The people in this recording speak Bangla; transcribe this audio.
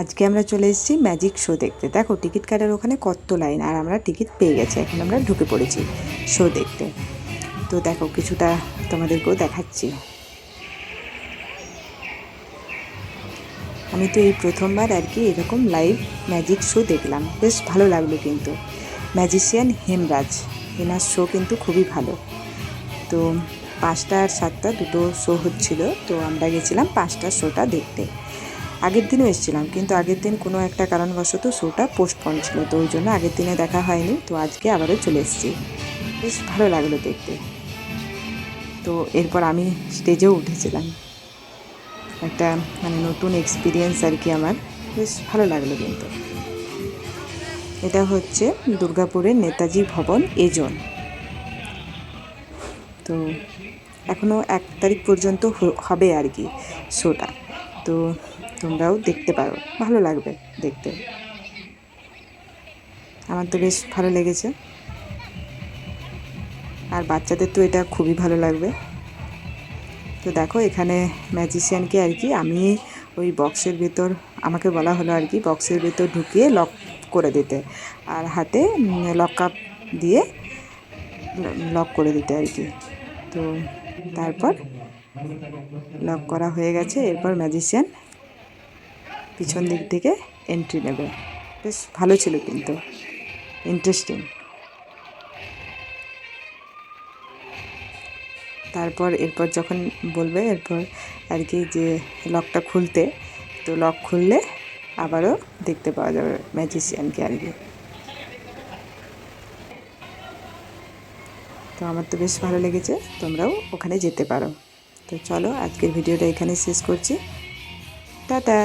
আজকে আমরা চলে এসেছি ম্যাজিক শো দেখতে। দেখো টিকিট কাটার ওখানে কত লাইন, আর আমরা টিকিট পেয়ে গেছি, এখন আমরা ঢুকে পড়েছি শো দেখতে। তো দেখো কিছুটা তোমাদেরকেও দেখাচ্ছি। আমি তো এই প্রথমবার আর কি এরকম লাইভ ম্যাজিক শো দেখলাম, বেশ ভালো লাগলো। কিন্তু ম্যাজিশিয়ান হেমরাজ, এনার শো কিন্তু খুবই ভালো। তো 5টা আর 7টা দুটো শো হচ্ছিল, তো আমরা গেছিলাম 5টার শোটা দেখতে। আগের দিনও এসেছিলাম, কিন্তু আগের দিন কোনো একটা কারণবশত শোটা পোস্টপন ছিল, তো ওই জন্য আগের দিনে দেখা হয়নি। তো আজকে আবারও চলে এসেছি, বেশ ভালো লাগলো দেখতে। তো এরপর আমি স্টেজেও উঠেছিলাম, একটা মানে নতুন এক্সপিরিয়েন্স আর কি আমার, বেশ ভালো লাগলো। কিন্তু এটা হচ্ছে দুর্গাপুরের নেতাজি ভবন এজন। তো এখনও 1 তারিখ পর্যন্ত হবে আর কি শোটা। তো তোমরাও দেখতে পারো, ভালো লাগবে দেখতে। আমার তো বেশ ভালো লেগেছে, আর বাচ্চাদের তো এটা খুবই ভালো লাগবে। তো দেখো এখানে ম্যাজিশিয়ানকে আর কি আমি ওই বক্সের ভেতর, আমাকে বলা হলো আর কি বক্সের ভেতর ঢুকিয়ে লক করে দিতে, আর হাতে লক আপ দিয়ে লক করে দিতে আর কি। তো তারপর লক করা হয়ে গেছে, এরপর ম্যাজিশিয়ান পিছন দিক থেকে এন্ট্রি নেবে। বেশ ভালো ছিল, কিন্তু ইন্টারেস্টিং। তারপর এরপর যখন বলবে এরপর আর কি যে লকটা খুলতে, তো লক খুললে আবারও দেখতে পাওয়া যাবে ম্যাজিশিয়ানকে আর কি। তো আমার তো বেশ ভালো লেগেছে, তোমরাও ওখানে যেতে পারো। তো চলো আজকের ভিডিওটা এখানে শেষ করছি, টাটা।